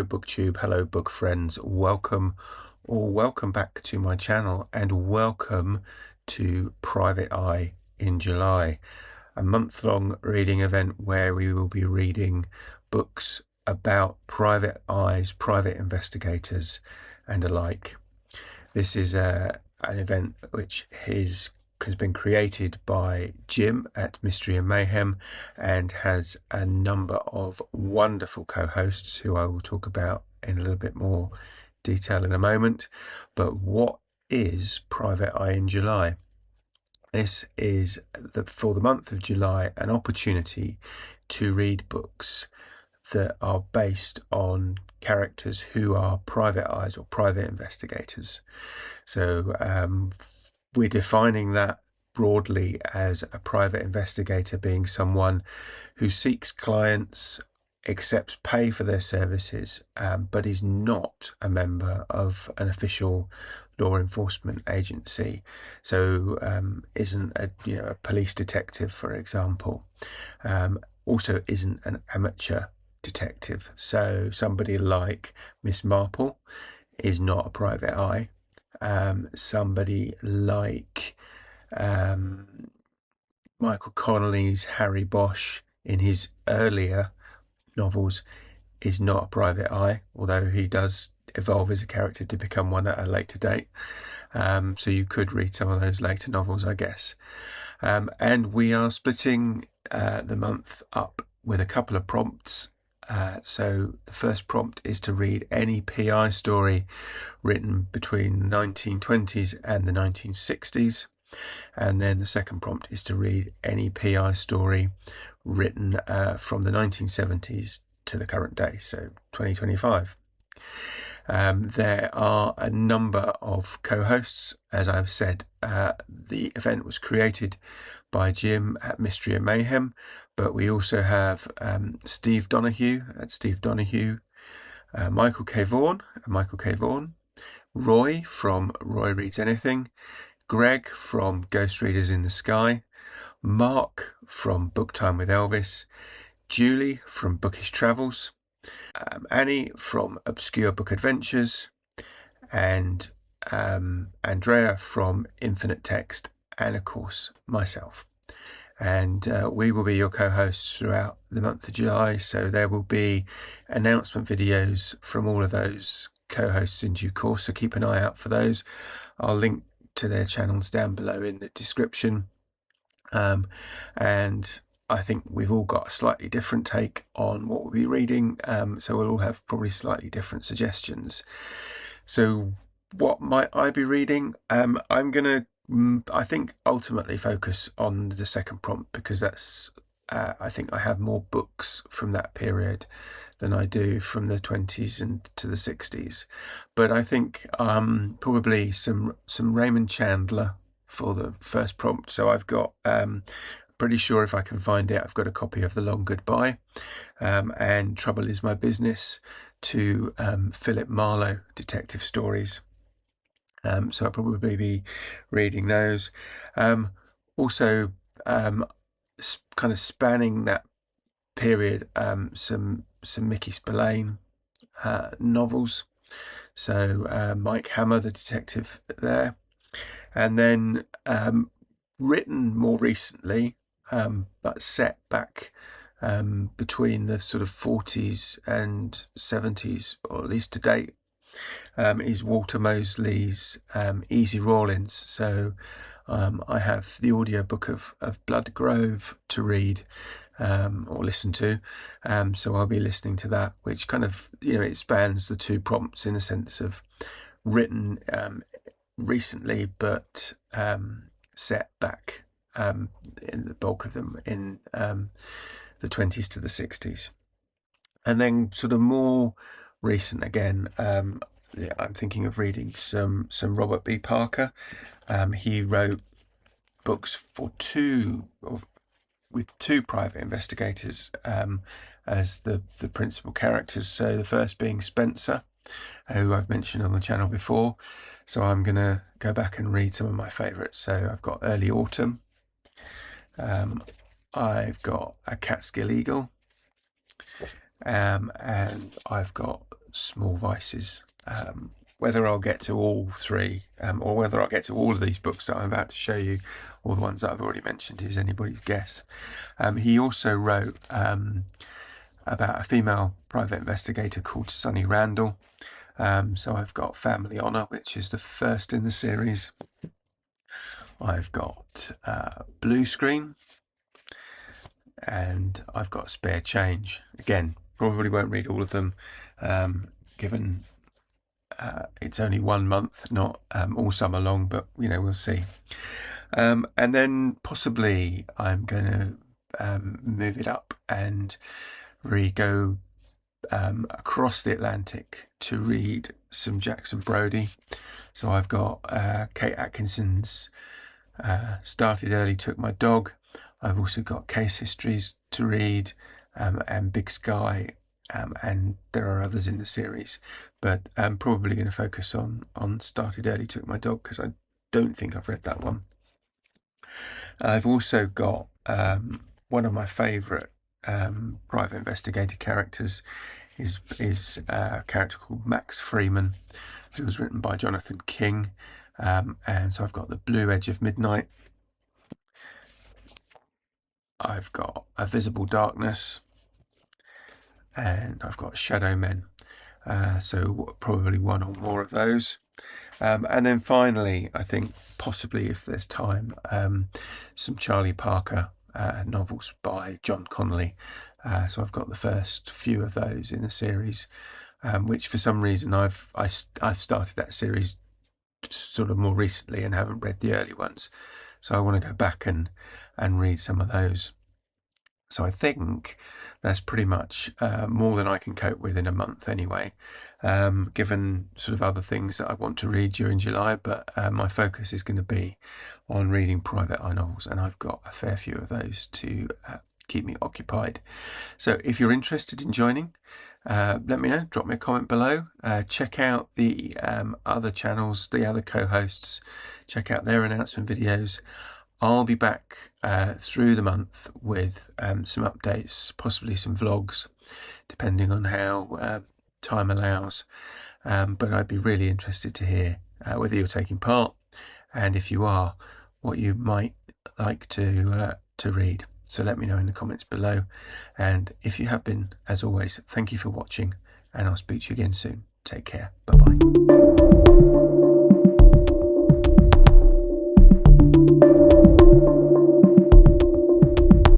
booktube, hello book friends, welcome back to my channel, and welcome to Private Eye in July, a month-long reading event where we will be reading books about private eyes, private investigators and alike. This is an event which has been created by Jim at Mystery and Mayhem and has a number of wonderful co-hosts who I will talk about in a little bit more detail in a moment. But what is Private Eye in July? This is, for the month of July, an opportunity to read books that are based on characters who are private eyes or private investigators. So we're defining that broadly as a private investigator being someone who seeks clients, accepts pay for their services, but is not a member of an official law enforcement agency. So isn't a police detective, for example. Also isn't an amateur detective. So somebody like Miss Marple is not a private eye. Somebody like Michael Connelly's Harry Bosch in his earlier novels is not a private eye, although he does evolve as a character to become one at a later date. So you could read some of those later novels, I guess. And we are splitting the month up with a couple of prompts. So the first prompt is to read any PI story written between the 1920s and the 1960s. And then the second prompt is to read any PI story written from the 1970s to the current day, so 2025. There are a number of co-hosts. As I've said, the event was created by Jim at Mystery and Mayhem, but we also have Steve Donahue at Steve Donahue, Michael K. Vaughan, Roy from Roy Reads Anything, Greg from Ghost Readers in the Sky, Mark from Book Time with Elvis, Julie from Bookish Travels, Annie from Obscure Book Adventures, and Andrea from Infinite Text, and of course myself. And we will be your co-hosts throughout the month of July, so there will be announcement videos from all of those co-hosts in due course, so keep an eye out for those. I'll link to their channels down below in the description. And I think we've all got a slightly different take on what we'll be reading, so we'll all have probably slightly different suggestions. So what might I be reading? I'm going to, I think, ultimately focus on the second prompt, because that's, I think I have more books from that period than I do from the 20s and to the 60s. But I think probably some Raymond Chandler for the first prompt. So I've got, pretty sure if I can find it, I've got a copy of The Long Goodbye and Trouble Is My Business, to Philip Marlowe detective stories. So I'll probably be reading those. Also, kind of spanning that period, some Mickey Spillane novels. So Mike Hammer, the detective there. And then written more recently, but set back between the sort of 40s and 70s, or at least to date, is Walter Mosley's Easy Rawlins. So I have the audiobook of Blood Grove to read or listen to, so I'll be listening to that, which kind of, it spans the two prompts in the sense of written recently, but set back in the bulk of them in the 20s to the 60s. And then sort of more recent again, I'm thinking of reading some Robert B. Parker. He wrote books with two private investigators as the principal characters. So the first being Spencer, who I've mentioned on the channel before. So I'm going to go back and read some of my favourites. So I've got Early Autumn. I've got A Catskill Eagle. And I've got small vices. Whether I'll get to all three, or whether I'll get to all of these books that I'm about to show you, or the ones that I've already mentioned, is anybody's guess. He also wrote about a female private investigator called Sunny Randall. So I've got Family Honour, which is the first in the series. I've got Blue Screen, and I've got Spare Change. Again, probably won't read all of them, given it's only 1 month, not all summer long, but we'll see. And then possibly I'm going to move it up and go across the Atlantic to read some Jackson Brodie. So I've got Kate Atkinson's Started Early, Took My Dog. I've also got Case Histories to read, and Big Sky, and there are others in the series, but I'm probably going to focus on Started Early, Took My Dog, because I don't think I've read that one. I've also got one of my favourite private investigator characters is a character called Max Freeman, who was written by Jonathan King, and so I've got The Blue Edge of Midnight. I've got A Visible Darkness, and I've got Shadow Men. So probably one or more of those. And then finally, I think possibly, if there's time, some Charlie Parker novels by John Connolly. So I've got the first few of those in the series, which for some reason I've started that series sort of more recently and haven't read the early ones. So I want to go back and read some of those. So I think that's pretty much more than I can cope with in a month anyway, given sort of other things that I want to read during July, but my focus is going to be on reading private eye novels, and I've got a fair few of those to keep me occupied. So if you're interested in joining, let me know, drop me a comment below. Check out the other channels, the other co-hosts, check out their announcement videos. I'll be back through the month with some updates, possibly some vlogs, depending on how time allows. But I'd be really interested to hear whether you're taking part, and if you are, what you might like to read. So let me know in the comments below. And if you have been, as always, thank you for watching, and I'll speak to you again soon. Take care. Bye-bye.